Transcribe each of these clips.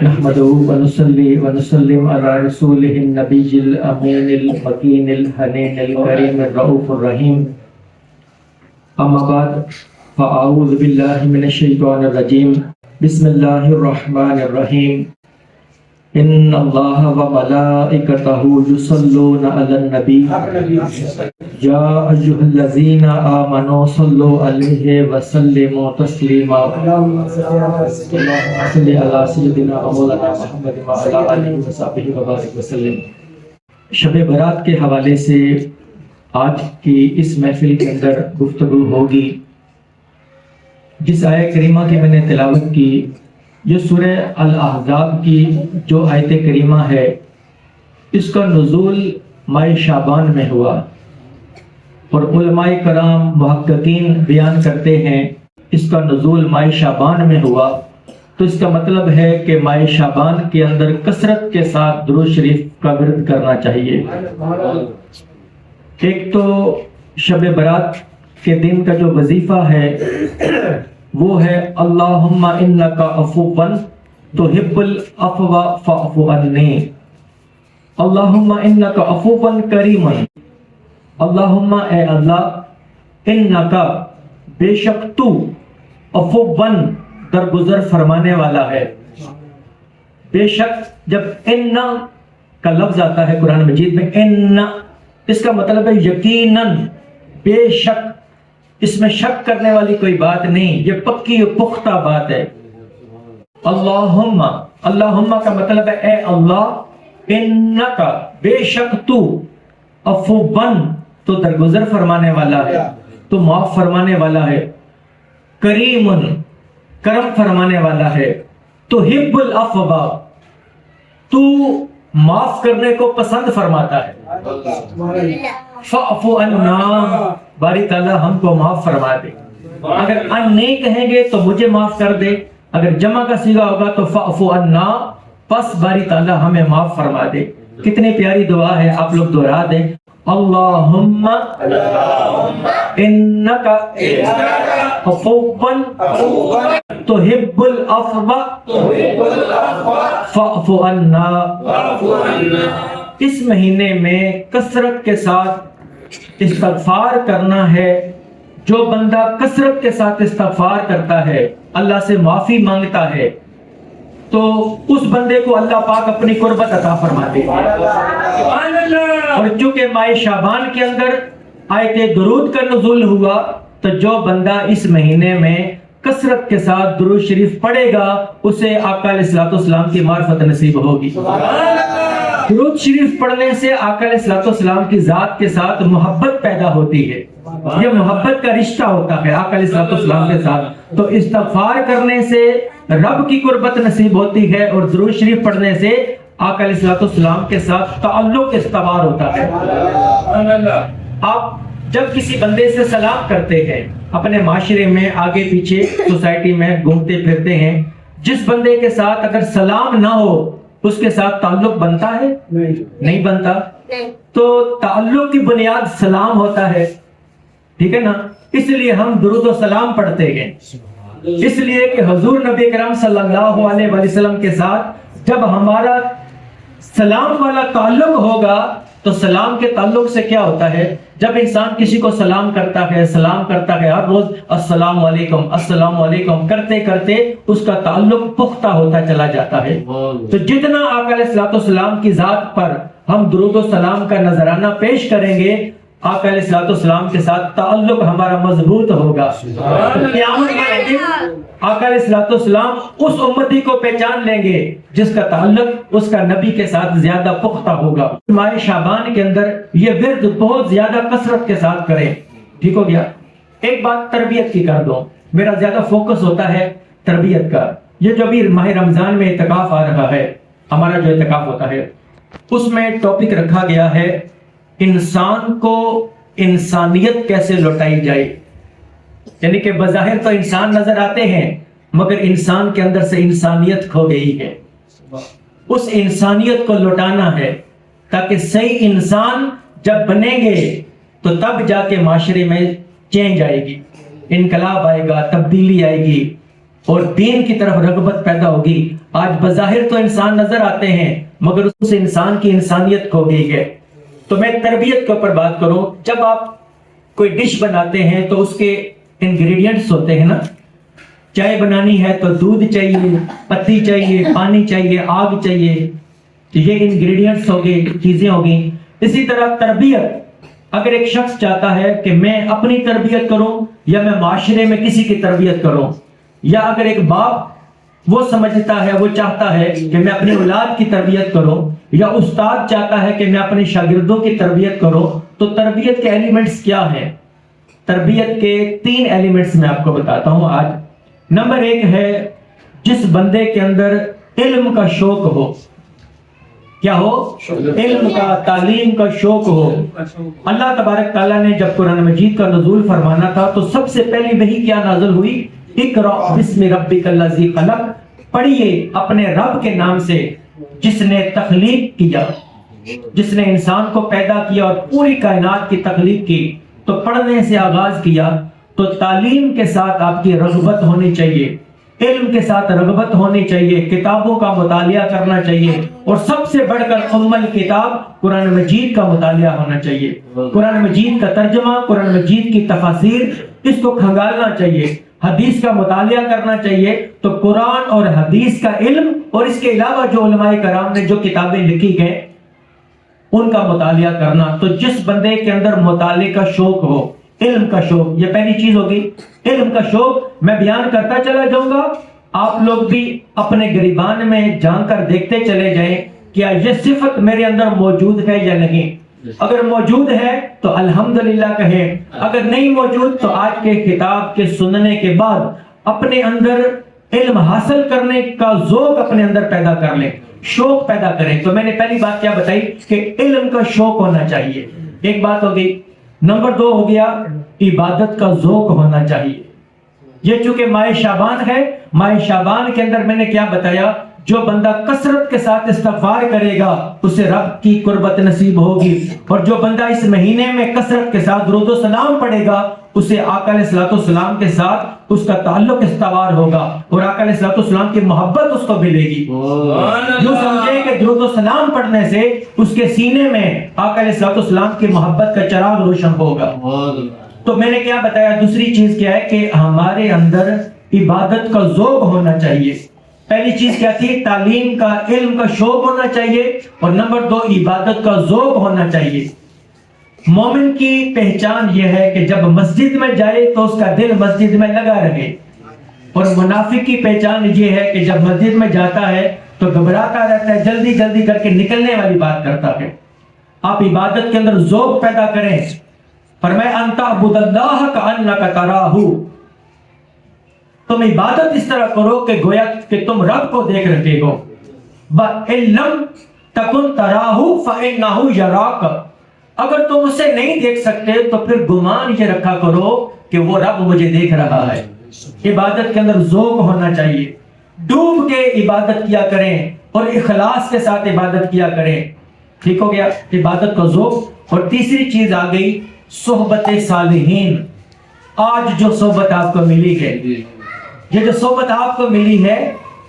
نحمده ونصلي ونسلم على رسوله النبي الأمين المكين الحنين الكريم الرؤوف الرحيم. أما بعد فأعوذ بالله من الشيطان الرجيم. بسم الله الرحمن الرحيم. إن الله وملائكته يصلون على النبي يا أيها الذين آمنوا صلوا عليه وسلموا تسليما. صل على سيدنا مولانا محمد وعلى آله وصحبه وبارك وسلم. شب برات کے حوالے سے آج کی اس محفل کے اندر گفتگو ہوگی. جس آیت کریمہ کی میں نے تلاوت کی، یہ سورہ الاحزاب کی جو آیت کریمہ ہے، اس کا نزول ماہ شعبان میں ہوا، اور علماء کرام محققین بیان کرتے ہیں اس کا نزول ماہ شعبان میں ہوا. تو اس کا مطلب ہے کہ ماہ شعبان کے اندر کثرت کے ساتھ درود شریف کا ورد کرنا چاہیے. ایک تو شب برات کے دن کا جو وظیفہ ہے وہ ہے اللہم انک عفو تحب العفو فاعف عنی. اللہم انک عفو کریم. اللہم اے اللہ، انک بے شک تو عفو درگزر فرمانے والا ہے. بے شک جب ان کا لفظ آتا ہے قرآن مجید میں، ان اس کا مطلب ہے یقیناً، بے شک. اس میں شک کرنے والی کوئی بات نہیں، یہ پکی و پختہ بات ہے. اللہم، اللہم کا مطلب ہے اے اللہ، انکا بے شک تو عفو تو درگزر فرمانے والا ہے، تو معاف فرمانے والا ہے، کریم کرم فرمانے والا ہے، تحب العفو تو معاف کرنے کو پسند فرماتا ہے. فاعف عنا، باری تعالیٰ ہم کو معاف فرما دے. اگر ان نہیں کہیں گے تو مجھے معاف کر دے، اگر جمع کا صیغہ ہوگا تو فاعف عنا، پس باری تعالیٰ ہمیں معاف فرما دے. کتنی پیاری دعا ہے، آپ لوگ دہرا دیں. اللہم انکا عفو تحب العفو فاعف عنا. اس مہینے میں کثرت کے ساتھ استغفار کرنا ہے. جو بندہ کثرت کے ساتھ استغفار کرتا ہے، اللہ سے معافی مانگتا ہے، تو اس بندے کو اللہ پاک اپنی قربت عطا فرماتے ہیں. اور چونکہ ماہ شعبان کے اندر آیت درود کا نزول ہوا، تو جو بندہ اس مہینے میں کثرت کے ساتھ درود شریف پڑھے گا، اسے آقا علیہ الصلوۃ والسلام کی معرفت نصیب ہوگی. درود شریف پڑھنے سے آقا علیہ الصلوۃ والسلام کی ذات کے ساتھ محبت پیدا ہوتی ہے. یہ محبت کا رشتہ ہوتا ہے آقا علیہ الصلوۃ والسلام کے ساتھ. تو استغفار کرنے سے رب کی قربت نصیب ہوتی ہے، اور درود شریف پڑھنے سے آقا علیہ الصلوۃ والسلام کے ساتھ تعلق استوار ہوتا ہے. آپ جب کسی بندے سے سلام کرتے ہیں، اپنے معاشرے میں آگے پیچھے سوسائٹی میں گھومتے پھرتے ہیں، جس بندے کے ساتھ اگر سلام نہ ہو اس کے ساتھ تعلق بنتا ہے؟ نہیں بنتا. تو تعلق کی بنیاد سلام ہوتا ہے، ٹھیک ہے نا؟ اس لیے ہم درود و سلام پڑھتے ہیں، اس لیے کہ حضور نبی کرام صلی اللہ علیہ وسلم کے ساتھ جب ہمارا سلام والا تعلق ہوگا تو سلام کے تعلق سے کیا ہوتا ہے؟ جب انسان کسی کو سلام کرتا ہے ہر روز السلام علیکم السلام علیکم کرتے کرتے اس کا تعلق پختہ ہوتا چلا جاتا ہے. تو جتنا آقا علیہ الصلوۃ والسلام کی ذات پر ہم درود و سلام کا نذرانہ پیش کریں گے، آقا علیہ الصلوۃ والسلام کے ساتھ تعلق ہمارا مضبوط ہوگا. قیامت کے دن آقا علیہ الصلوۃ والسلام اس امتی کو پہچان لیں گے جس کا تعلق اس کا نبی کے ساتھ زیادہ پختہ ہوگا. ماہ شعبان کے اندر یہ ورد بہت زیادہ کثرت کے ساتھ کریں. ٹھیک ہو گیا؟ ایک بات تربیت کی کر دو، میرا زیادہ فوکس ہوتا ہے تربیت کا. یہ جو بھی ماہ رمضان میں اعتکاف آ رہا ہے، ہمارا جو اعتکاف ہوتا ہے، اس میں ٹاپک رکھا گیا ہے انسان کو انسانیت کیسے لوٹائی جائے. یعنی کہ بظاہر تو انسان نظر آتے ہیں مگر انسان کے اندر سے انسانیت کھو گئی ہے. اس انسانیت کو لوٹانا ہے تاکہ صحیح انسان جب بنیں گے تو تب جا کے معاشرے میں چینج آئے گی، انقلاب آئے گا، تبدیلی آئے گی. اور دین کی طرف رغبت پیدا ہوگی. آج بظاہر تو انسان نظر آتے ہیں مگر اس سے انسان کی انسانیت کھو گئی ہے. تو میں تربیت کے اوپر بات کروں. جب آپ کوئی ڈش بناتے ہیں تو اس کے انگریڈینٹس ہوتے ہیں نا. چائے بنانی ہے تو دودھ چاہیے, پتی چاہیے, پانی چاہیے, آگ چاہیے. یہ انگریڈینٹس ہو گئے, چیزیں ہو گئی. اسی طرح تربیت, اگر ایک شخص چاہتا ہے کہ میں اپنی تربیت کروں یا میں معاشرے میں کسی کی تربیت کروں, یا اگر ایک باپ وہ سمجھتا ہے, وہ چاہتا ہے کہ میں اپنی اولاد کی تربیت کروں, یا استاد چاہتا ہے کہ میں اپنے شاگردوں کی تربیت کروں, تو تربیت کے ایلیمنٹس کیا ہیں؟ تربیت کے 3 ایلیمنٹس میں آپ کو بتاتا ہوں آج. نمبر 1 ہے جس بندے کے اندر علم کا شوق ہو. کیا ہو؟ علم کا, تعلیم کا شوق ہو. اللہ تبارک تعالیٰ نے جب قرآن مجید کا نزول فرمانا تھا تو سب سے پہلی وحی کیا نازل ہوئی؟ اقرأ بسم ربک الذی خلق, پڑھیے اپنے رب کے نام سے جس نے تخلیق کیا, جس نے انسان کو پیدا کیا اور پوری کائنات کی تخلیق کی. تو پڑھنے سے آغاز کیا. تو تعلیم کے ساتھ آپ کی رغبت ہونی چاہیے, علم کے ساتھ رغبت ہونی چاہیے, کتابوں کا مطالعہ کرنا چاہیے, اور سب سے بڑھ کر ام الکتاب قرآن مجید کا مطالعہ ہونا چاہیے. قرآن مجید کا ترجمہ, قرآن مجید کی تفاسیر, اس کو کھنگالنا چاہیے. حدیث کا مطالعہ کرنا چاہیے. تو قرآن اور حدیث کا علم, اور اس کے علاوہ جو علماء کرام نے جو کتابیں لکھی گئے ان کا مطالعہ کرنا. تو جس بندے کے اندر مطالعے کا شوق ہو, علم کا شوق, یہ پہلی چیز ہوگی. علم کا شوق میں بیان کرتا چلا جاؤں گا, آپ لوگ بھی اپنے گریبان میں جان کر دیکھتے چلے جائیں کیا یہ صفت میرے اندر موجود ہے یا نہیں. اگر موجود ہے تو الحمدللہ کہیں, اگر نہیں موجود تو آج کے خطاب کے سننے کے بعد اپنے اندر علم حاصل کرنے کا ذوق اپنے اندر پیدا کر لیں, شوق پیدا کریں. تو میں نے پہلی بات کیا بتائی کہ علم کا شوق ہونا چاہیے, ایک بات ہو گئی. نمبر 2 ہو گیا عبادت کا ذوق ہونا چاہیے. یہ چونکہ ماہ شعبان ہے, ماہ شعبان کے اندر میں نے کیا بتایا, جو بندہ کثرت کے ساتھ استغفار کرے گا اسے رب کی قربت نصیب ہوگی, اور جو بندہ اس مہینے میں کثرت کے ساتھ درود و سلام پڑھے گا اسے آقا علیہ الصلوۃ والسلام کے ساتھ اس کا تعلق استوار ہوگا, اور آقا علیہ الصلوۃ والسلام کی محبت اس کو ملے گی. جو سمجھے کہ درود و سلام پڑھنے سے اس کے سینے میں آقا علیہ الصلوۃ والسلام کی محبت کا چراغ روشن ہوگا. تو میں نے کیا بتایا, دوسری چیز کیا ہے کہ ہمارے اندر عبادت کا ذوق ہونا چاہیے. پہلی چیز کیا تھی؟ تعلیم کا, علم کا شوق ہونا چاہیے, اور نمبر 2 عبادت کا ذوق ہونا چاہیے. مومن کی پہچان یہ ہے کہ جب مسجد میں جائے تو اس کا دل مسجد میں لگا رہے, اور منافق کی پہچان یہ ہے کہ جب مسجد میں جاتا ہے تو گھبراتا رہتا ہے, جلدی جلدی کر کے نکلنے والی بات کرتا ہے. آپ عبادت کے اندر ذوق پیدا کریں. فرمایا ان تعبد اللہ کأنک تراہ, تم عبادت اس طرح کرو کہ گویا کہ تم رب کو دیکھ رہے ہو. وَإِن لَّمْ تَكُن تَرَاهُ فَإِنَّهُ يَرَاكَ, اگر تم اسے نہیں دیکھ سکتے تو پھر گمان یہ رکھا کرو کہ وہ رب مجھے دیکھ رہا ہے. عبادت کے اندر ذوق ہونا چاہیے. ڈوب کے عبادت کیا کریں اور اخلاص کے ساتھ عبادت کیا کریں. ٹھیک ہو گیا عبادت کا ذوق. اور تیسری چیز آ گئی صحبت صالحین. آج جو صحبت آپ کو ملی ہے, یہ جو صحبت آپ کو ملی ہے,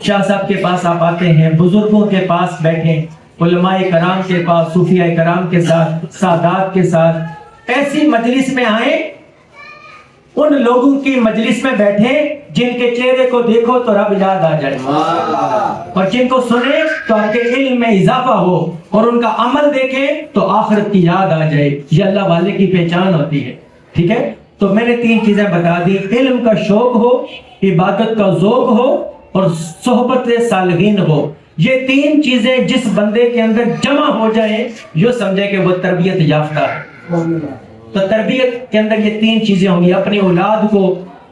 شاہ صاحب کے پاس آپ آتے ہیں, بزرگوں کے پاس بیٹھیں, علماء کرام کے پاس, صوفیاء کرام کے ساتھ, سادات کے ساتھ, ایسی مجلس میں آئیں, ان لوگوں کی مجلس میں بیٹھیں جن کے چہرے کو دیکھو تو رب یاد آ جائے, اور جن کو سنیں تو آپ کے علم میں اضافہ ہو, اور ان کا عمل دیکھیں تو آخرت کی یاد آ جائے. یہ اللہ والے کی پہچان ہوتی ہے. ٹھیک ہے, تو میں نے 3 چیزیں بتا دی. علم کا شوق ہو, عبادت کا ذوق ہو, اور صحبت صالحین ہو. یہ 3 چیزیں جس بندے کے اندر جمع ہو جائیں یہ سمجھے کہ وہ تربیت یافتہ ہے. تو تربیت کے اندر یہ 3 چیزیں ہوں گی. اپنی اولاد کو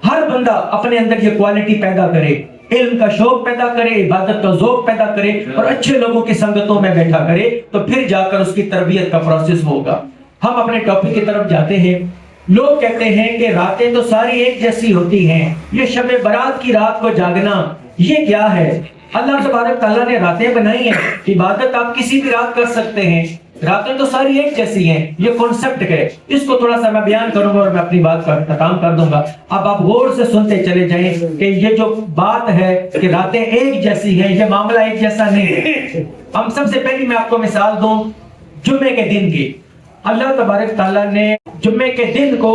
ہر بندہ اپنے اندر یہ کوالٹی پیدا کرے, علم کا شوق پیدا کرے, عبادت کا ذوق پیدا کرے, اور اچھے لوگوں کی سنگتوں میں بیٹھا کرے, تو پھر جا کر اس کی تربیت کا پروسیس ہوگا. ہم اپنے ٹاپک کی طرف جاتے ہیں. لوگ کہتے ہیں کہ راتیں تو ساری ایک جیسی ہوتی ہیں, یہ شب برات کی رات کو جاگنا یہ کیا ہے؟ اللہ تبارک تعالیٰ نے راتیں بنائی ہیں، عبادت آپ کسی بھی رات کر سکتے ہیں، راتیں تو ساری ایک جیسی ہیں، یہ کانسیپٹ ہے، اس کو تھوڑا سا میں بیان کروں گا اور میں اپنی بات کا اختتام کر دوں گا۔ اب آپ غور سے سنتے چلے جائیں کہ یہ جو بات ہے کہ راتیں ایک جیسی ہیں، یہ معاملہ ایک جیسا نہیں ہے۔ ہم سب سے پہلی میں آپ کو مثال دوں جمعے کے دن کی۔ اللہ تبارک تعالیٰ نے جمعے کے دن کو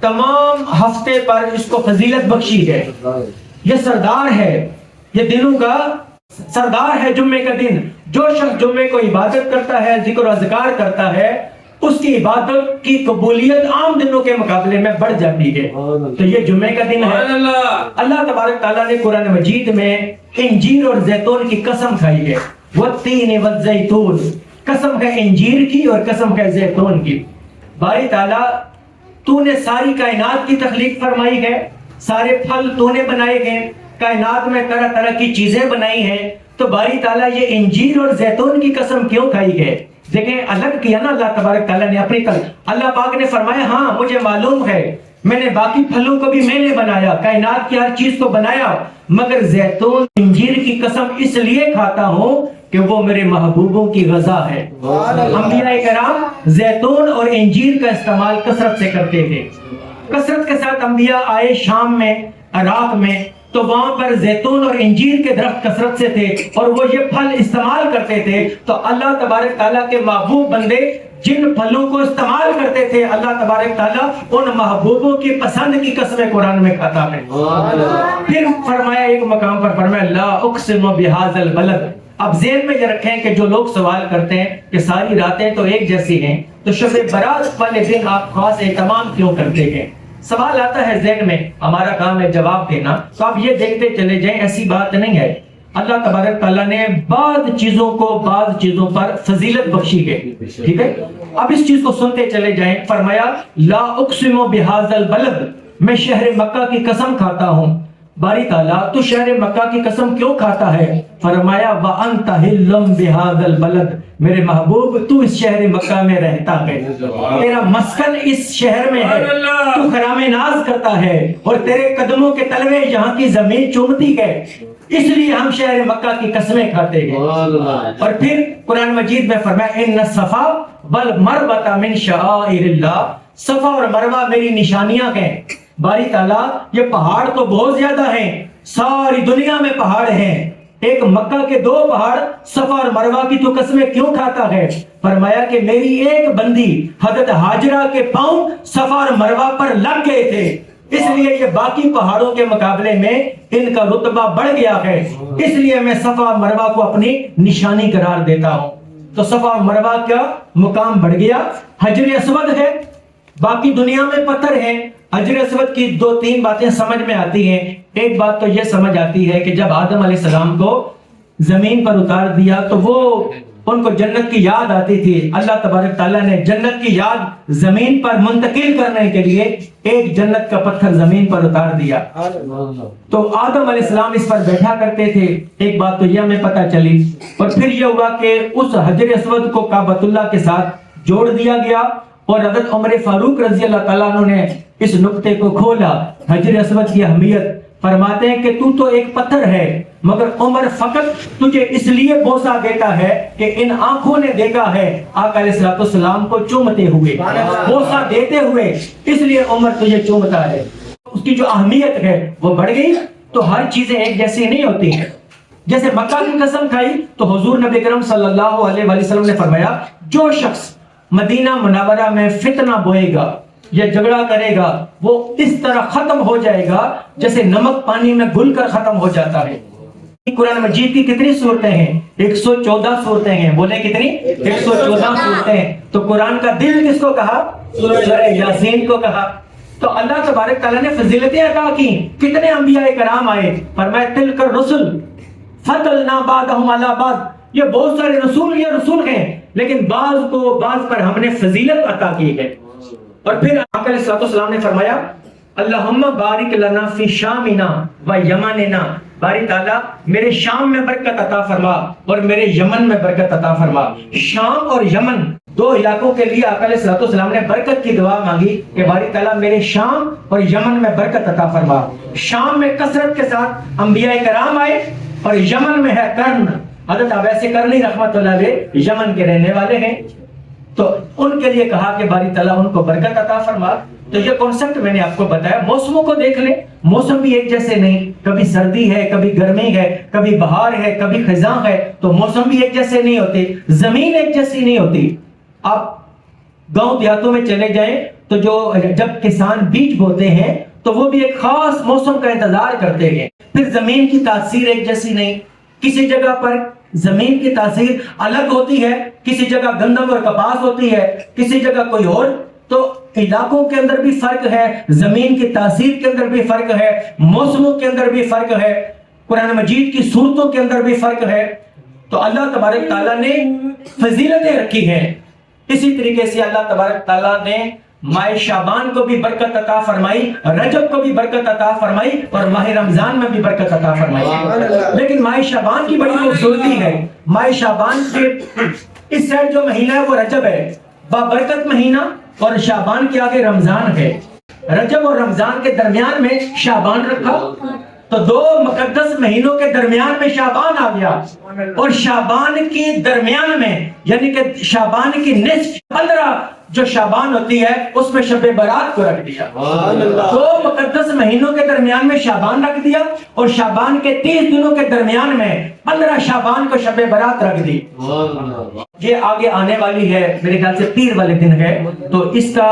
تمام ہفتے پر اس کو فضیلت بخشی ہے، یہ سردار ہے، یہ دنوں کا سردار ہے جمعے کا دن۔ جو شخص جمعے کو عبادت کرتا ہے، ذکر و اذکار کرتا ہے، اس کی عبادت کی قبولیت عام دنوں کے مقابلے میں بڑھ جاتی ہے۔ تو یہ جمعے کا دن ہے۔ اللہ تبارک تعالیٰ نے قرآن مجید میں انجیر اور زیتون کی قسم کھائی ہے، والتین والزیتون، قسم ہے انجیر کی اور قسم ہے زیتون کی۔ باری تعالیٰ تو نے ساری کائنات کی تخلیق فرمائی ہے، سارے پھل تو نے بنائے ہیں، کائنات میں طرح طرح کی چیزیں بنائی ہیں، تو باری تعالیٰ یہ انجیر اور زیتون کی قسم کیوں کھائی ہے؟ دیکھیں الگ کیا نا اللہ تبارک تعالیٰ نے اپنی طرف۔ اللہ پاک نے فرمایا ہاں مجھے معلوم ہے، میں نے باقی پھلوں کو بھی میں نے بنایا، کائنات کی ہر چیز کو بنایا، مگر زیتون انجیر کی قسم اس لیے کھاتا ہوں کہ وہ میرے محبوبوں کی غذا ہے۔ انبیاء کرام زیتون اور انجیر کا استعمال کثرت سے کرتے تھے، کثرت کے ساتھ انبیاء آئے شام میں، عراق میں، تو وہاں پر زیتون اور انجیر کے درخت کثرت سے تھے اور وہ یہ پھل استعمال کرتے تھے۔ تو اللہ تبارک تعالیٰ کے محبوب بندے جن پھلوں کو استعمال کرتے تھے، اللہ تبارک تعالیٰ ان محبوبوں کی پسند کی قسمیں قرآن میں کھاتا ہے۔ پھر فرمایا ایک مقام پر فرمایا لا اقسم بہذا البلد۔ اب ذہن میں یہ رکھیں کہ جو لوگ سوال کرتے ہیں کہ ساری راتیں تو ایک جیسی ہیں، تو شب برات والے دن آپ خاص اہتمام کیوں کرتے ہیں؟ سوال آتا ہے ذہن میں، ہمارا کام ہے جواب دینا۔ تو آپ یہ دیکھتے چلے جائیں، ایسی بات نہیں ہے۔ اللہ تبارک تعالیٰ نے بعض چیزوں کو بعض چیزوں پر فضیلت بخشی ہے، ٹھیک ہے؟ اب اس چیز کو سنتے چلے جائیں۔ فرمایا لا اقسم بہذا البلد، میں شہر مکہ کی قسم کھاتا ہوں۔ باری تعالیٰ تو شہر مکہ کی قسم کیوں کھاتا ہے؟ فرمایا وَأَنْتَ حِلٌّ بِهَذَا الْبَلَدِ، میرے محبوب تو اس شہر مکہ میں رہتا ہے، تیرا مسکن اس شہر میں ہے، تو خرام ناز کرتا ہے اور تیرے قدموں کے تلوے یہاں کی زمین چومتی ہے، اس لیے ہم شہر مکہ کی قسمیں کھاتے ہیں۔ اور پھر قرآن مجید میں فرمایا ان الصفا والمروہ من شعائر اللہ، صفا اور مروہ میری نشانیاں ہیں۔ باری تعالیٰ یہ پہاڑ تو بہت زیادہ ہیں، ساری دنیا میں پہاڑ ہیں، ایک مکہ کے 2 پہاڑ صفا اور مروہ کی تو قسمیں کیوں کھاتا ہے؟ فرمایا کہ میری ایک بندی حضرت ہاجرہ کے پاؤں صفا اور مروہ پر لگ گئے تھے، اس لیے یہ باقی پہاڑوں کے مقابلے میں ان کا رتبہ بڑھ گیا ہے، اس لیے میں صفا اور مروہ کو اپنی نشانی قرار دیتا ہوں۔ تو صفا اور مروہ کا مقام بڑھ گیا۔ حجر اسود ہے، باقی دنیا میں پتھر ہیں۔ حجر اسود کی 2-3 باتیں سمجھ میں آتی ہیں۔ ایک بات تو یہ سمجھ آتی ہے کہ جب آدم علیہ السلام کو زمین پر اتار دیا تو وہ ان کو جنت کی یاد آتی تھی۔ اللہ تبارک تعالیٰ نے جنت کی یاد زمین پر منتقل کرنے کے لیے ایک جنت کا پتھر زمین پر اتار دیا، تو آدم علیہ السلام اس پر بیٹھا کرتے تھے۔ ایک بات تو یہ ہمیں پتہ چلی۔ اور پھر یہ ہوا کہ اس حجر اسود کو کعبۃ اللہ کے ساتھ جوڑ دیا گیا اور حضرت عمر فاروق رضی اللہ تعالیٰ عنہ نے اس نقطے کو کھولا، حجر اسود کی اہمیت۔ فرماتے ہیں کہ تو ایک پتھر ہے، مگر عمر فقط تجھے اس لیے بوسہ دیتا ہے کہ ان آنکھوں نے دیکھا ہے آقا علیہ السلام کو چومتے ہوئے، بوسہ دیتے ہوئے، اس لیے عمر تجھے چومتا ہے۔ اس کی جو اہمیت ہے وہ بڑھ گئی۔ تو ہر چیزیں ایک جیسی نہیں ہوتی ہیں۔ جیسے مکہ کی قسم کھائی تو حضور نبی کرم صلی اللہ علیہ وآلہ وسلم نے فرمایا جو شخص مدینہ منورہ میں فتنہ بوئے گا یا جھگڑا کرے گا وہ اس طرح ختم ہو جائے گا جیسے نمک پانی میں گھل کر ختم ہو جاتا ہے۔ قرآن مجید کی کتنی صورتیں ہیں؟ 114 صورتیں ہیں۔ بولے کتنی؟ 114 صورتیں ہیں۔ تو قرآن کا دل کس کو کہا؟ سورہ یاسین کو کہا۔ تو اللہ تبارک تعالیٰ نے فضیلتیں عطا کی۔ کتنے انبیاء کرام آئے، فرمایا تلک الرسل فضلنا بعضهم علی بعض، یہ بہت سارے رسول یہ رسول ہیں لیکن بعض کو بعض پر ہم نے فضیلت عطا کی ہے۔ اور پھر آقا علیہ السلام نے فرمایا اللہم بارک لنا فی شامنا و یمننا، باری تعالیٰ میرے شام میں برکت عطا فرما اور میرے یمن میں برکت عطا فرما۔ شام اور یمن 2 علاقوں کے لیے آقا علیہ السلام نے برکت کی دعا مانگی کہ باری تعالیٰ میرے شام اور یمن میں برکت عطا فرما۔ شام میں کثرت کے ساتھ انبیاء کرام آئے، اور یمن میں ہے کرن، حضرت اویس کرنی رحمۃ اللہ علیہ یمن کے رہنے والے ہیں، تو ان کے لیے کہا کہ باری تعالیٰ ان کو برکت عطا فرما۔ تو یہ کانسیپٹ میں نے آپ کو بتایا۔ موسموں کو دیکھ لیں، موسم بھی ایک جیسے نہیں، کبھی سردی ہے، کبھی گرمی ہے، کبھی بہار ہے، کبھی خزاں ہے، تو موسم بھی ایک جیسے نہیں ہوتے، زمین ایک جیسی نہیں ہوتی۔ آپ گاؤں دیہاتوں میں چلے جائیں تو جب کسان بیج بوتے ہیں تو وہ بھی ایک خاص موسم کا انتظار کرتے ہیں۔ پھر زمین کی تاثیر ایک جیسی نہیں، کسی جگہ پر زمین کی تاثیر الگ ہوتی ہے، کسی جگہ گندم اور کپاس ہوتی ہے، کسی جگہ کوئی اور، تو علاقوں کے اندر بھی فرق ہے، زمین کی تاثیر کے اندر بھی فرق ہے، موسموں کے اندر بھی فرق ہے، قرآن مجید کی صورتوں کے اندر بھی فرق ہے۔ تو اللہ تبارک تعالیٰ نے فضیلتیں رکھی ہیں۔ اسی طریقے سے اللہ تبارک تعالیٰ نے ماہ شعبان کو بھی برکت عطا فرمائی، رجب کو بھی برکت عطا فرمائی، اور ماہ رمضان میں بھی برکت عطا فرمائی۔ لیکن ماہ شعبان کی بڑی خوبصورتی ہے، ماہ شعبان کے اس سائڈ جو مہینہ ہے وہ رجب ہے، بابرکت مہینہ، اور شعبان کے آگے رمضان ہے۔ رجب اور رمضان کے درمیان میں شعبان رکھا، تو دو مقدس مہینوں کے درمیان میں شعبان آ گیا، اور شعبان کی درمیان میں یعنی کہ شعبان کی نصف 15 جو شعبان ہوتی ہے اس میں شب برات کو رکھ دیا۔ دو مقدس مہینوں کے درمیان میں شعبان رکھ دیا، اور شعبان کے 30 دنوں کے درمیان میں 15 شعبان کو شب برات رکھ دی۔ یہ آگے آنے والی ہے، میرے خیال سے پیر والے دن ہے، تو اس کا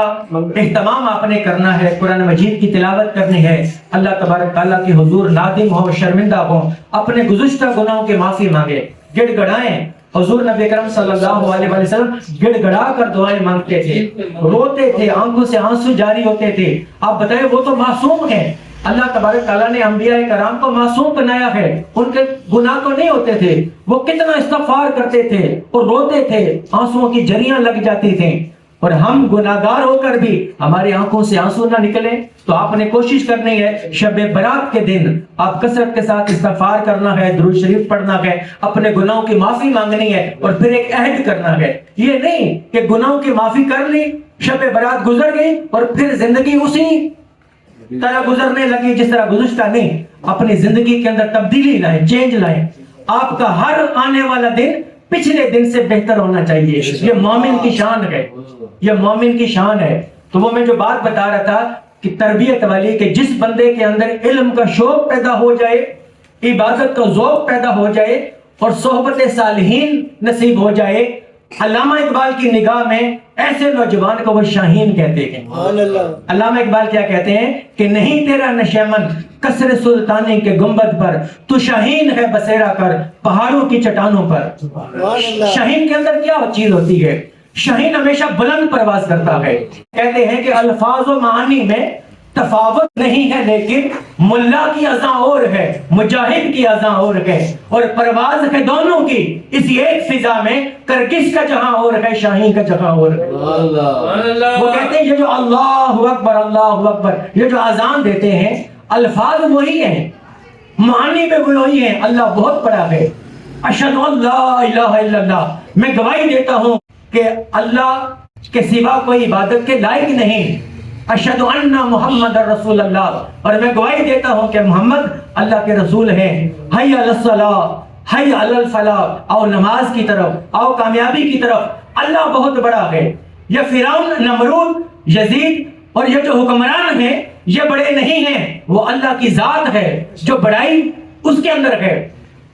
اہتمام آپ نے کرنا ہے، قرآن مجید کی تلاوت کرنی ہے، اللہ تبارک تعالیٰ کے حضور نادم ہو، شرمندہ ہو، اپنے گزشتہ گناہوں کی معافی مانگے، گڑ گڑائیں۔ حضور نبی کرم صلی اللہ علیہ وسلم گڑ گڑا کر دعائیں مانگتے تھے، روتے تھے، آنکھوں سے آنسو جاری ہوتے تھے۔ آپ بتائیں، وہ تو معصوم ہیں، اللہ تبارک تعالیٰ نے انبیاء کرام کو معصوم بنایا ہے، ان کے گناہ تو نہیں ہوتے تھے، وہ کتنا استغفار کرتے تھے اور روتے تھے، آنسوؤں کی جریاں لگ جاتی تھیں، اور ہم گناہگار ہو کر بھی ہماری آنکھوں سے آنسو نہ نکلیں۔ تو آپ نے کوشش کرنی ہے شب برات کے دن آپ کثرت کے ساتھ استغفار کرنا ہے، درود شریف پڑھنا ہے، اپنے گناہوں کی معافی مانگنی ہے، اور پھر ایک عہد کرنا ہے۔ یہ نہیں کہ گناہوں کی معافی کر لی، شب برات گزر گئی اور پھر زندگی اسی طرح گزرنے لگی جس طرح گزشتہ، نہیں، اپنی زندگی کے اندر تبدیلی لائیں، چینج لائیں۔ آپ کا ہر آنے والا دن پچھلے دن سے بہتر ہونا چاہیے۔ یہ مومن کی شان ہے، یہ مومن کی شان ہے۔ تو وہ میں جو بات بتا رہا تھا کہ تربیت والی، کہ جس بندے کے اندر علم کا شوق پیدا ہو جائے، عبادت کا ذوق پیدا ہو جائے، اور صحبت صالحین نصیب ہو جائے، علامہ اقبال کی نگاہ میں ایسے نوجوان کو وہ شاہین کہتے ہیں۔ علامہ اقبال کیا کہتے ہیں کہ نہیں تیرا نشیمن قصر سلطانی کے گنبد پر، تو شاہین ہے بسیرا کر پہاڑوں کی چٹانوں پر۔ شاہین کے اندر کیا چیز ہوتی ہے؟ شاہین ہمیشہ بلند پرواز کرتا ہے۔ کہتے ہیں کہ الفاظ و معانی میں تفاوت نہیں ہے، لیکن ملا کی اذاں اور ہے، مجاہد کی اذاں اور ہے، اور پرواز ہے دونوں کی اسی ایک فضا میں، کرکش کا جہاں اور ہے، شاہین کا جہاں اور ہے۔ وہ کہتے ہیں یہ جو اللہ اکبر یہ جو اذان دیتے ہیں، الفاظ وہی ہیں، معانی میں وہی ہیں، اللہ بہت بڑا ہے۔ اشہد ان لا الہ الا اللہ، میں گواہی دیتا ہوں کہ اللہ کے سوا کوئی عبادت کے لائق نہیں۔ اشہد ان محمد رسول اللہ، اور میں گواہی دیتا ہوں کہ محمد اللہ کے رسول ہیں۔ حی علی الصلاۃ، حی علی الفلاح، آؤ نماز کی طرف، آؤ کامیابی کی طرف، اللہ بہت بڑا ہے۔ یہ فرعون، نمرود، یزید اور یہ جو حکمران ہیں یہ بڑے نہیں ہیں، وہ اللہ کی ذات ہے، جو بڑائی اس کے اندر ہے،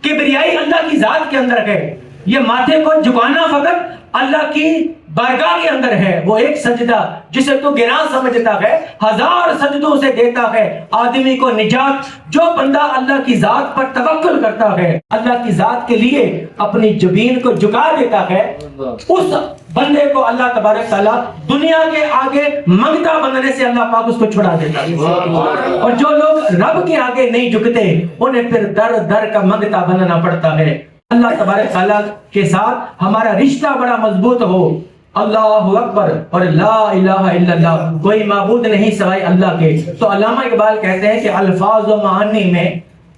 کبریائی اللہ کی ذات کے اندر ہے۔ یہ ماتھے کو جھکانا فقط اللہ کی بارگاہ کے اندر ہے۔ وہ ایک سجدہ جسے تو گراں سمجھتا ہے، 1000 سجدوں سے دیتا ہے آدمی کو نجات۔ جو بندہ اللہ کی ذات پر توکل کرتا ہے، اللہ کی ذات کے لیے اپنی جبین کو جھکا دیتا ہے، اس بندے کو اللہ تبارک تعالیٰ دنیا کے آگے منگتا بننے سے اللہ پاک اس کو چھڑا دیتا ہے۔ اور جو لوگ رب کے آگے نہیں جھکتے انہیں پھر در در کا منگتا بننا پڑتا ہے۔ اللہ تبارک تعالیٰ کے ساتھ ہمارا رشتہ بڑا مضبوط ہو۔ اللہ اکبر اور لا الہ الا اللہ، کوئی معبود نہیں سوائے اللہ کے۔ تو علامہ اقبال کہتے ہیں کہ الفاظ و معانی میں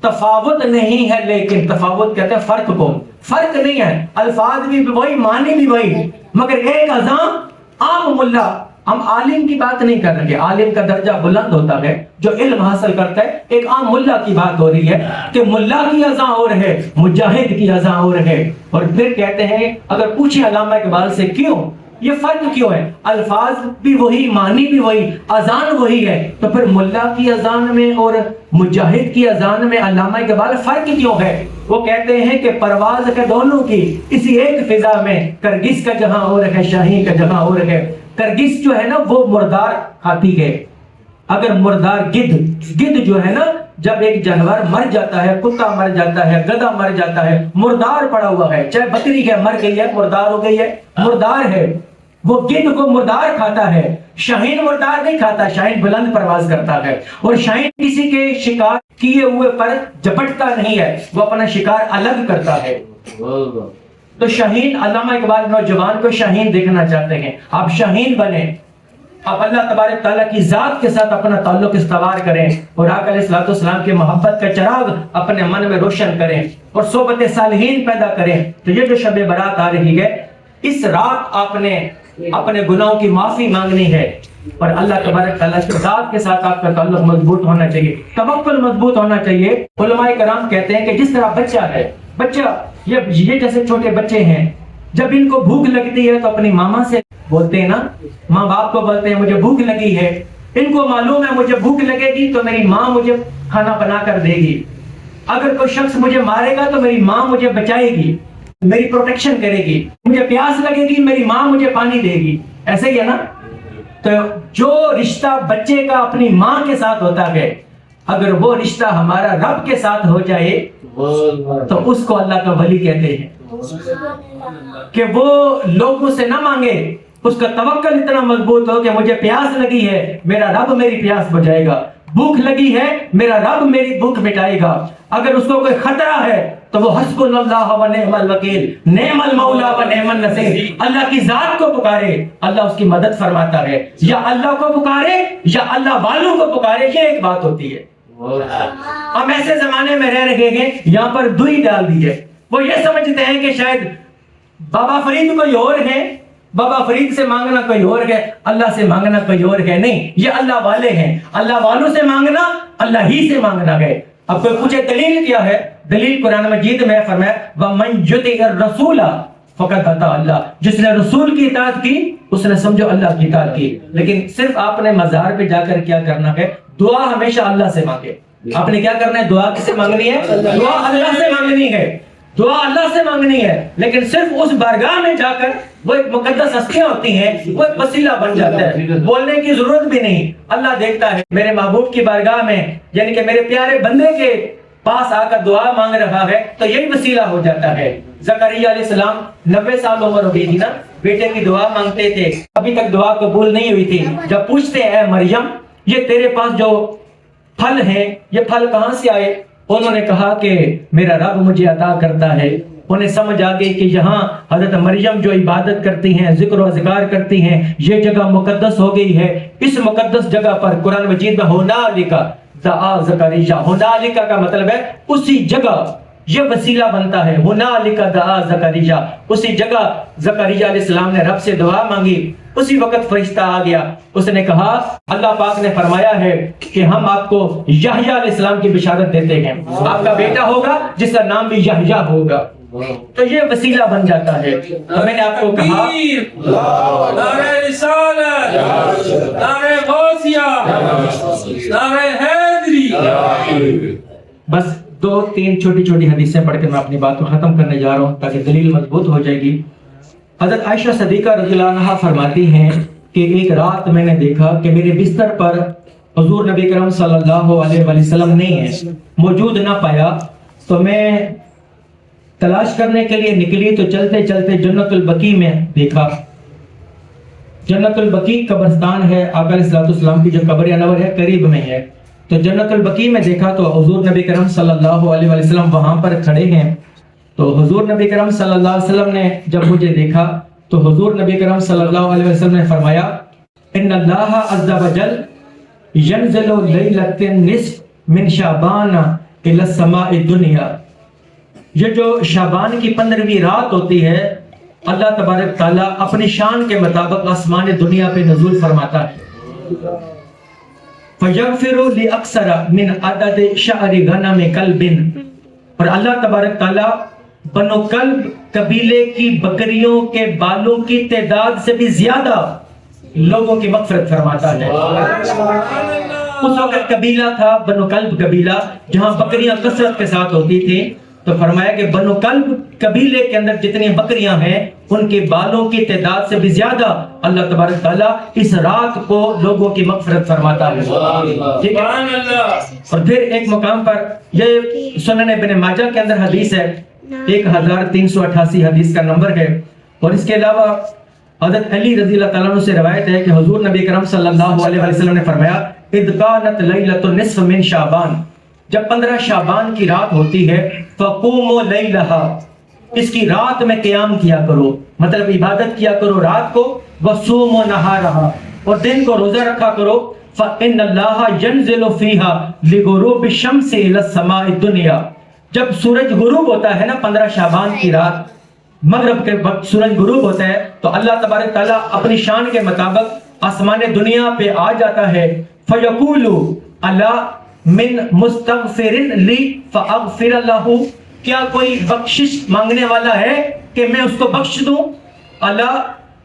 تفاوت نہیں ہے، لیکن تفاوت کہتے ہیں فرق کو، فرق نہیں ہے، الفاظ بھی وہی، معنی بھی وہی، مگر ایک اذان عام ملا ہم عالم کی بات نہیں کر رہے، عالم کا درجہ بلند ہوتا ہے جو علم حاصل کرتا ہے، ایک عام ملا کی بات ہو رہی ہے کہ ملا کی اذان اور ہے، مجاہد کی اذان اور ہے۔ اور پھر کہتے ہیں اگر پوچھیں علامہ اقبال سے کیوں یہ فرق کیوں ہے، الفاظ بھی وہی، معنی بھی وہی، اذان وہی ہے، تو پھر ملا کی اذان میں اور مجاہد کی اذان میں علامہ اقبال فرق کیوں ہے؟ وہ کہتے ہیں کہ پرواز کے دونوں کی اسی ایک فضا میں، کرگس کا جہاں اور ہے، شاہین کا جہاں اور ہے۔ کرگس جو ہے نا وہ مردار کھاتی ہے، اگر مردار گدھ جو ہے نا، جب ایک جانور مر جاتا ہے، کتا مر جاتا ہے، گدھا مر جاتا ہے، مردار پڑا ہوا ہے، چاہے بکری ہے مر گئی ہے، مردار ہو گئی ہے، مردار ہے، وہ گدھ کو مردار کھاتا ہے۔ شاہین مردار نہیں کھاتا، شاہین بلند پرواز کرتا ہے، اور شاہین کسی کے شکار کیے ہوئے پر جپٹتا نہیں ہے، وہ اپنا شکار الگ کرتا ہے۔ تو شاہین، علامہ اقبال نوجوان کو شاہین دیکھنا چاہتے ہیں، آپ شاہین بنیں، آپ اللہ تبارک تعالیٰ کی ذات کے ساتھ اپنا تعلق استوار کریں، اور آقا علیہ الصلوۃ والسلام کے محبت کا چراغ اپنے من میں روشن کریں، اور صحبت صالحین پیدا کریں۔ تو یہ جو شب برات آ رہی ہے، اس رات آپ نے اپنے گناہوں کی معافی مانگنی ہے، اور اللہ تبارک تعالیٰ کی ذات کے ساتھ آپ کا تعلق مضبوط ہونا چاہیے، توکل مضبوط ہونا چاہیے۔ علماء کرام کہتے ہیں کہ جس طرح بچہ یہ جیسے چھوٹے بچے ہیں، جب ان کو بھوک لگتی ہے تو اپنی ماما سے بولتے ہیں نا، ماں باپ کو بولتے ہیں مجھے بھوک لگی ہے، ان کو معلوم ہے مجھے بھوک لگے گی تو میری ماں مجھے کھانا بنا کر دے گی، اگر کوئی شخص مجھے مارے گا تو میری ماں مجھے بچائے گی، میری پروٹیکشن کرے گی، مجھے پیاس لگے گی میری ماں مجھے پانی دے گی، ایسے ہی ہے نا؟ تو جو رشتہ بچے کا اپنی ماں کے ساتھ ہوتا ہے، اگر وہ رشتہ ہمارا رب کے ساتھ ہو جائے تو اس کو اللہ کا ولی کہتے ہیں، کہ وہ لوگوں سے نہ مانگے، اس کا توکل اتنا مضبوط ہو کہ مجھے پیاس لگی ہے، میرا رب میری پیاس بجھائے گا، بھوک لگی ہے میرا رب میری بھوک مٹائے گا، اگر اس کو کوئی خطرہ ہے تو وہ حسبنا اللہ و نعم الوکیل، نعم المولا و نعم النصیر، اللہ کی ذات کو پکارے، اللہ اس کی مدد فرماتا ہے، یا اللہ کو پکارے یا اللہ والوں کو پکارے، یہ ایک بات ہوتی ہے۔ ہم ایسے زمانے میں رہ رہے ہیں یہاں پر دوئی ڈال دی ہے، وہ یہ سمجھتے ہیں کہ شاید بابا فرید کوئی اور ہے، بابا فرید سے مانگنا کوئی اور ہے، اللہ سے مانگنا کوئی اور ہے، نہیں، یہ اللہ والے ہیں، اللہ والوں سے مانگنا اللہ ہی سے مانگنا ہے۔ اب کوئی پوچھے دلیل کیا ہے؟ دلیل قرآن مجید میں فرمایا وَمَن يُطِعِ الرَّسُولَ فَقَدْ أَطَاعَ اللَّهَ، جس نے رسول کی اطاعت کی اس نے سمجھو اللہ کی اطاعت کی۔ لیکن صرف آپ نے مزار پہ جا کر کیا کرنا ہے؟ دعا ہمیشہ اللہ سے مانگے۔ آپ نے کیا کرنا ہے؟ دعا کس سے مانگنی ہے؟ دعا اللہ سے مانگنی ہے، دعا اللہ سے مانگنی ہے، لیکن صرف اس بارگاہ میں جا کر وہ ایک مقدس ہستیاں ہوتی ہیں، وہ ایک وسیلہ بن جاتا ہے، بولنے کی ضرورت بھی نہیں، اللہ دیکھتا ہے میرے محبوب کی بارگاہ میں، یعنی کہ میرے پیارے بندے کے پاس آ کر دعا مانگ رہا ہے تو یہی وسیلہ ہو جاتا ہے۔ زکریا علیہ السلام 90 سال عمر ہو گئی تھی نا، بیٹے کی دعا مانگتے تھے، ابھی تک دعا قبول نہیں ہوئی تھی، جب پوچھتے ہیں اے مریم یہ تیرے پاس جو پھل ہیں یہ پھل کہاں سے آئے؟ انہوں نے کہا کہ میرا رب مجھے عطا کرتا ہے۔ انہیں سمجھ آ گئی کہ یہاں حضرت مریم جو عبادت کرتی ہیں، ذکر و اذکار کرتی ہیں، یہ جگہ مقدس ہو گئی ہے، اس مقدس جگہ پر قرآن مجید میں ہنالک دعا زکریا، ہنالک کا مطلب ہے اسی جگہ، یہ وسیلہ بنتا ہے، ہنالک دعا زکریا، اسی جگہ زکریا علیہ السلام نے رب سے دعا مانگی، اسی وقت فرشتہ آ گیا، اس نے کہا اللہ پاک نے فرمایا ہے کہ ہم آپ کو یحییٰ علیہ السلام کی بشارت دیتے ہیں، آپ کا بیٹا ہوگا جس کا نام بھی یحییٰ ہوگا، تو یہ وسیلہ بن جاتا ہے۔ تو میں نے آپ کو کہا نعرہ رسالت، نعرہ غوثیہ، نعرہ حیدری۔ بس 2-3 چھوٹی چھوٹی حدیثیں پڑھ کے میں اپنی بات کو ختم کرنے جا رہا ہوں تاکہ دلیل مضبوط ہو جائے گی۔ حضرت عائشہ صدیقہ رضی اللہ عنہا فرماتی ہیں کہ ایک رات میں نے دیکھا کہ میرے بستر پر حضور نبی کرم صلی اللہ علیہ وسلم نہیں ہے، موجود نہ پایا، تو میں تلاش کرنے کے لیے نکلی تو چلتے چلتے جنت البقیع میں دیکھا۔ جنت البقیع قبرستان ہے، آقا علیہ السلام کی جو قبر انور ہے قریب میں ہے، تو جنت البقیع میں دیکھا تو حضور نبی کرم صلی اللہ علیہ وسلم وہاں پر کھڑے ہیں، تو حضور نبی کرم صلی اللہ علیہ وسلم نے جب مجھے دیکھا تو حضور نبی کرم صلی اللہ علیہ وسلم نے فرمایا ان اللہ عز وجل ینزل لیلۃ النصف من شعبان الی السماء الدنیا، یہ جو شعبان کی 15ویں رات ہوتی ہے اللہ تبارک تعالیٰ اپنی شان کے مطابق آسمان دنیا پہ نزول فرماتا ہے. فَيَغْفِرُ لِأَكْثَرَ مِنْ عَدَدِ شَعْرِ غَنَمِ كَلْبٍ. اور اللہ تبارک تعالیٰ بنو کلب قبیلے کی بکریوں کے بالوں کی تعداد سے بھی زیادہ لوگوں کی مغفرت فرماتا ہے. اس وقت قبیلہ تھا بنو کلب قبیلہ, جہاں بکریاں کثرت کے ساتھ ہوتی تھیں, تو فرمایا کہ بنو کلب قبیلے کے اندر جتنی بکریاں ہیں ان کے بالوں کی تعداد سے بھی زیادہ اللہ تبارک تعالیٰ اس رات کو لوگوں کی مغفرت فرماتا ہے. ٹھیک ہے. اور پھر ایک مقام پر, یہ سنن ابن ماجہ کے اندر حدیث ہے, 1388 حدیث کا نمبر ہے. اور اس کے علاوہ حضرت علی رضی اللہ تعالیٰ عنہ سے روایت ہے کہ حضور نبی کرم صلی اللہ علیہ وسلم نے فرمایا اذ کانت لیلۃ النصف من شعبان, جب 15 شعبان کی رات ہوتی ہے, فقوموا لیلہا, اس کی رات میں قیام کیا کرو, مطلب عبادت کیا کرو رات کو, وصوموا نہارہا, اور دن کو روزہ رکھا کرو, فإن اللہ ینزل فیہا لغروب الشمس الی السماء الدنیا. جب سورج غروب ہوتا ہے نا 15 شعبان کی رات, مغرب کے وقت سورج غروب ہوتا ہے, تو اللہ تبارک تعالیٰ اپنی شان کے مطابق آسمان دنیا پہ آ جاتا ہے. فیقول اللہ من مستغفر لی فاغفر لہ, کیا کوئی بخشش مانگنے والا ہے کہ میں اس کو بخش دوں. اللہ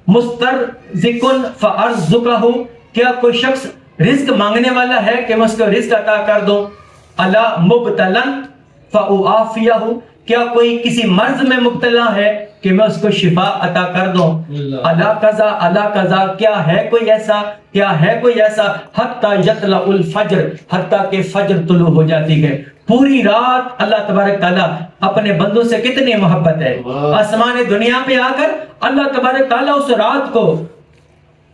مسترزق فارزقہ, کیا کوئی شخص رزق مانگنے والا ہے کہ میں اس کو رزق عطا کر دوں. اللہ مبتلا فاعافیہ, کیا کوئی کسی مرض میں مبتلا ہے کہ میں اس کو شفا عطا کر دوں. اللہ قضا اللہ قضا, کیا ہے کوئی ایسا, کیا ہے کوئی ایسا, حتی یطلع الفجر, حتیٰ کہ فجر طلوع ہو جاتی ہے. پوری رات اللہ تبارک تعالیٰ اپنے بندوں سے کتنی محبت ہے. آسمان دنیا پہ آ کر اللہ تبارک تعالیٰ اس رات کو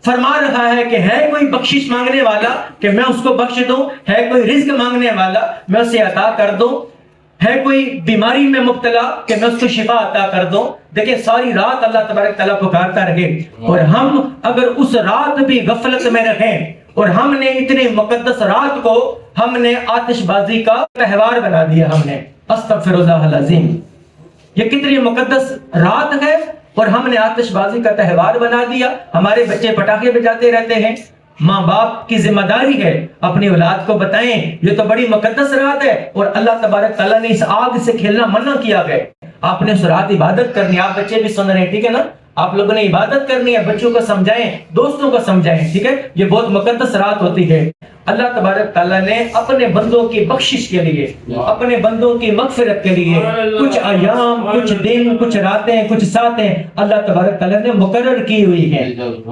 فرما رہا ہے کہ ہے کوئی بخشش مانگنے والا کہ میں اس کو بخش دوں, ہے کوئی رزق مانگنے والا میں اسے عطا کر دوں, ہے کوئی بیماری میں مبتلا کہ میں اس کو شفا عطا کر دوں. دیکھیں ساری رات اللہ تبارک تعالیٰ پکارتا رہے, اور ہم اگر اس رات بھی غفلت میں رہیں, اور ہم نے اتنی مقدس رات کو ہم نے آتش بازی کا تہوار بنا دیا, ہم نے استغفر اللہ العظیم, یہ کتنی مقدس رات ہے اور ہم نے آتش بازی کا تہوار بنا دیا. ہمارے بچے پٹاخے بجاتے رہتے ہیں. ماں باپ کی ذمہ داری ہے اپنی اولاد کو بتائیں یہ تو بڑی مقدس رات ہے, اور اللہ تبارک تعالیٰ نے اس آگ سے کھیلنا منع کیا ہے. آپ نے اس رات عبادت کرنی. آپ بچے بھی سن رہے ہیں, ٹھیک ہے نا, آپ لوگوں نے عبادت کرنی ہے, بچوں کو سمجھائیں, دوستوں کو سمجھائیں, ٹھیک ہے. یہ بہت مقدس رات ہوتی ہے. اللہ تبارک تعالیٰ نے اپنے بندوں کی بخشش کے لیے, اپنے بندوں کی مغفرت کے لیے کچھ ایام, کچھ دن, کچھ راتیں, کچھ ساتیں اللہ تبارک تعالیٰ نے مقرر کی ہوئی ہیں.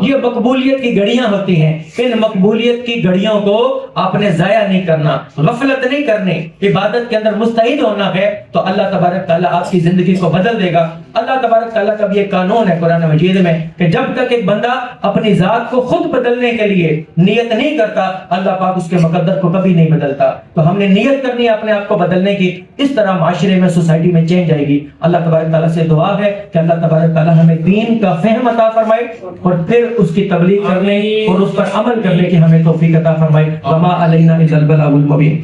یہ مقبولیت کی گھڑیاں ہوتی ہیں. ان مقبولیت کی گھڑیوں کو آپ نے ضائع نہیں کرنا, غفلت نہیں کرنی, عبادت کے اندر مستعد ہونا ہے, تو اللہ تبارک تعالیٰ آپ کی زندگی کو بدل دے گا. اللہ تبارک تعالیٰ کا بھی ایک قانون ہے قرآن مجید میں کہ جب تک ایک بندہ اپنی ذات کو خود بدلنے کے لیے نیت نہیں کرتا, اللہ پاک اس کے مقدر کو کبھی نہیں بدلتا. تو ہم نے نیت کرنی ہے اپنے آپ کو بدلنے کی. اس طرح معاشرے میں, سوسائٹی میں چینج آئے گی. اللہ تبارک تعالیٰ سے دعا ہے کہ اللہ تبارک تعالیٰ ہمیں دین کا فہم عطا فرمائے, اور پھر اس کی تبلیغ کرنے اور اس پر عمل کرنے کی ہمیں توفیق عطا فرمائے. وما علینا الا البلاغ المبین.